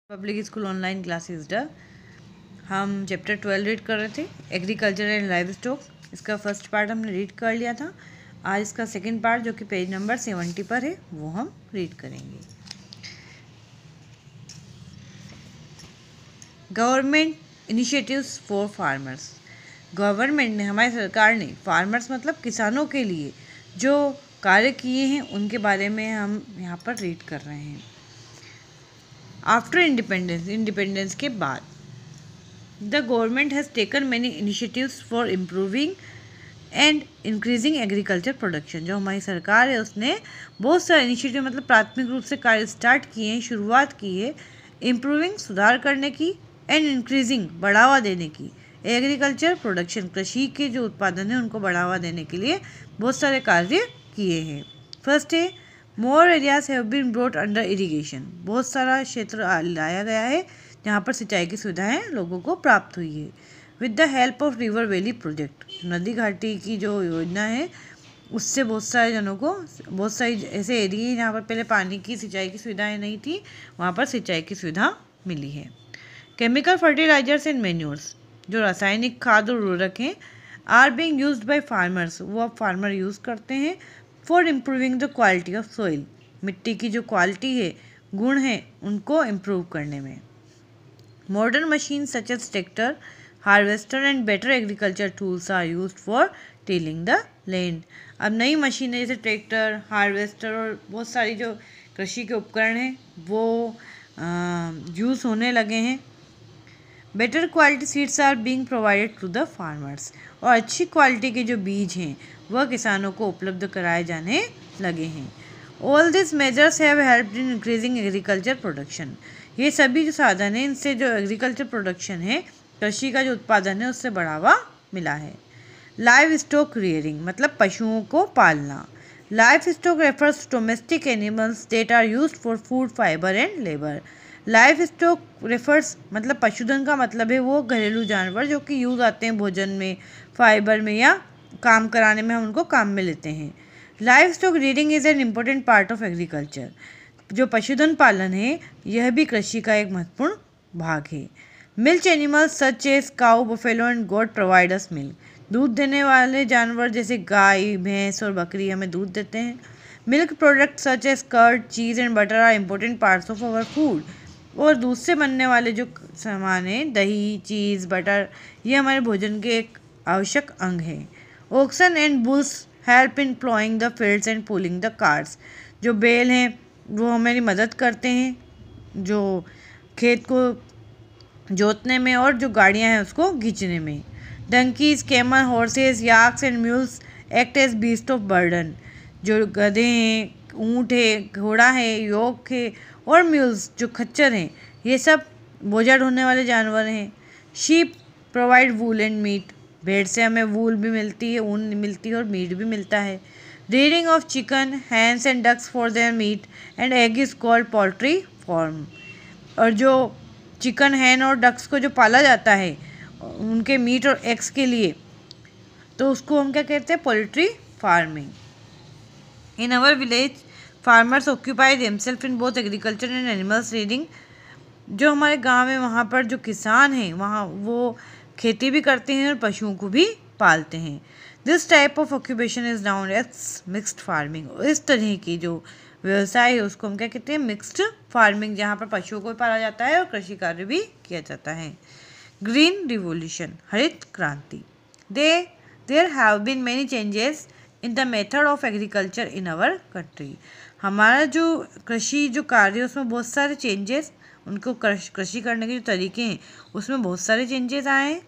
Public school online classes हम chapter 12 read कर रहे थे, एग्रीकल्चर एंड लाइव स्टॉक। इसका फर्स्ट पार्ट हमने रीड कर लिया था। आज इसका सेकंड पार्ट जो कि पेज नंबर 70 पर है वो हम रीड करेंगे। Government initiatives for farmers. Government ने, हमारी सरकार ने फार्मर्स मतलब किसानों के लिए जो कार्य किए हैं उनके बारे में हम यहाँ पर रीड कर रहे हैं। आफ्टर इंडिपेंडेंस के बाद the government has taken many initiatives for improving and increasing agriculture production. जो हमारी सरकार है उसने बहुत सारे इनिशिएटिव मतलब प्राथमिक रूप से कार्य स्टार्ट किए हैं, शुरुआत की है इम्प्रूविंग सुधार करने की एंड इंक्रीजिंग बढ़ावा देने की एग्रीकल्चर प्रोडक्शन, कृषि के जो उत्पादन है उनको बढ़ावा देने के लिए बहुत सारे कार्य किए हैं। फर्स्ट है more areas have been brought under irrigation. बहुत सारा क्षेत्र लाया गया है जहाँ पर सिंचाई की सुविधाएं लोगों को प्राप्त हुई है। With the help of river valley project, नदी घाटी की जो योजना है उससे बहुत सारे जनों को, बहुत सारी ऐसे एरिया जहाँ पर पहले पानी की सिंचाई की सुविधाएं नहीं थी वहाँ पर सिंचाई की सुविधा मिली है। केमिकल फर्टिलाइजर्स एंड मैन्योर्स, जो रासायनिक खाद और उर्वरक हैं, are being used by farmers, वो अब फार्मर यूज़ करते हैं for improving the quality of soil, मिट्टी की जो क्वालिटी है, गुण है, उनको इम्प्रूव करने में। Modern machine such as tractor, harvester and better agriculture tools are used for tilling the land. अब नई मशीनें जैसे ट्रैक्टर, हार्वेस्टर और बहुत सारी जो कृषि के उपकरण हैं वो यूज़ होने लगे हैं। Better quality seeds are being provided to the farmers, और अच्छी क्वालिटी के जो बीज हैं वह किसानों को उपलब्ध कराए जाने लगे हैं। All this measures have helped in increasing agriculture production. ये सभी जो साधन हैं इनसे जो एग्रीकल्चर प्रोडक्शन है, कृषि का जो उत्पादन है उससे बढ़ावा मिला है। लाइव स्टॉक रियरिंग मतलब पशुओं को पालना। Livestock refers to domestic animals that are used for food, fibre and labour. Livestock refers मतलब पशुधन का मतलब है वो घरेलू जानवर जो कि यूज़ आते हैं भोजन में, फाइबर में या काम कराने में, हम उनको काम में लेते हैं। Live stock reading is an important part of agriculture. जो पशुधन पालन है यह भी कृषि का एक महत्वपूर्ण भाग है। Milk animals such as cow, buffalo and goat provide us milk. दूध देने वाले जानवर जैसे गाय, भैंस और बकरी हमें दूध देते हैं। Milk product such as curd, cheese and butter are important parts of our food. और दूध से बनने वाले जो सामान हैं, दही, चीज़, बटर, ये हमारे भोजन के एक आवश्यक अंग है। Oxen and bulls help in ploughing the fields and pulling the carts. जो बैल हैं वो हमारी मदद करते हैं जो खेत को जोतने में और जो गाड़ियां हैं उसको खींचने में। Donkeys, camel, horses, yaks and mules act as beast of burden. जो गधे हैं, ऊँट है, घोड़ा है, योक है और म्यूल्स जो खच्चर हैं, ये सब बोझा ढोने वाले जानवर हैं। Sheep provide wool and meat. भेड़ से हमें वूल भी मिलती है, ऊन मिलती है और मीट भी मिलता है। Rearing of chicken, hens and ducks for their meat and egg is called poultry farm. और जो चिकन, हैन और डक्स को जो पाला जाता है उनके मीट और एग्स के लिए, तो उसको हम क्या कहते हैं, poultry farming. In our village farmers occupy themselves in both agriculture and animals rearing. जो हमारे गांव में वहाँ पर जो किसान हैं वहाँ वो खेती भी करते हैं और पशुओं को भी पालते हैं। This type of occupation is known as mixed farming. इस तरह की जो व्यवसाय है उसको हम क्या कहते हैं, मिक्स्ड फार्मिंग, जहाँ पर पशुओं को भी पाला जाता है और कृषि कार्य भी किया जाता है। ग्रीन रिवोल्यूशन, हरित क्रांति। There have been many changes in the method of agriculture in our country. हमारा जो कृषि जो कार्य है उसमें बहुत सारे चेंजेस, उनको कृषि करने के जो तरीके हैं उसमें बहुत सारे चेंजेस आए हैं।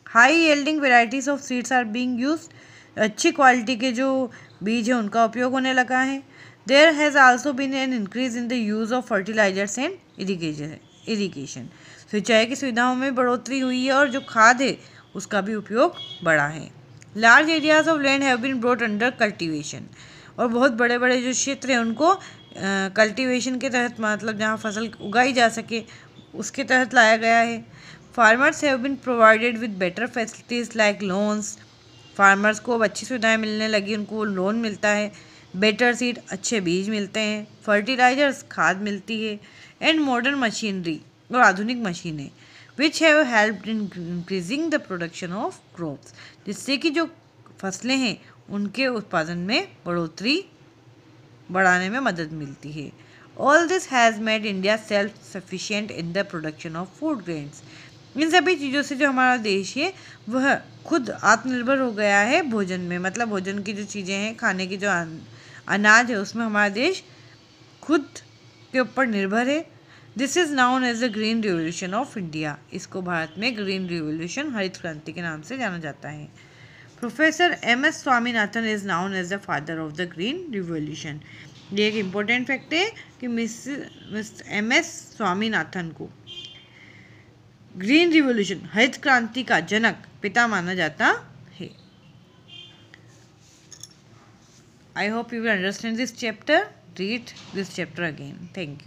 High yielding varieties of seeds are being used. अच्छी क्वालिटी के जो बीज है उनका उपयोग होने लगा है। There has also been an increase in the use of fertilisers and irrigation. सिंचाई की सुविधाओं में बढ़ोतरी हुई है और जो खाद है उसका भी उपयोग बढ़ा है। Large areas of land have been brought under cultivation. और बहुत बड़े बड़े जो क्षेत्र हैं उनको कल्टीवेशन के तहत, मतलब जहाँ फसल उगाई जा सके उसके तहत लाया गया है। Farmers have been provided with better facilities like loans. Farmers को अब अच्छी सुविधाएं मिलने लगी, उनको लोन मिलता है। बेटर सीड, अच्छे बीज मिलते हैं। फर्टिलाइजर्स, खाद मिलती है। एंड मॉडर्न मशीनरी, और आधुनिक मशीनें, which have helped in increasing the production of crops, जिससे कि जो फसलें हैं उनके उत्पादन में बढ़ाने में मदद मिलती है। All this has made India self sufficient in the production of food grains. इन सभी चीज़ों से जो हमारा देश है वह खुद आत्मनिर्भर हो गया है भोजन में, मतलब भोजन की जो चीज़ें हैं, खाने की जो अनाज है, उसमें हमारा देश खुद के ऊपर निर्भर है। This is known as the green revolution of India. इसको भारत में ग्रीन रिवोल्यूशन, हरित क्रांति के नाम से जाना जाता है। प्रोफेसर एम.एस. Swaminathan is known as the father of the green revolution. ये एक इम्पोर्टेंट फैक्ट है कि मिस एम.एस. स्वामीनाथन को ग्रीन रिवोल्यूशन, हरित क्रांति का जनक, पिता माना जाता है। I hope you will understand this chapter. Read this chapter again. Thank you.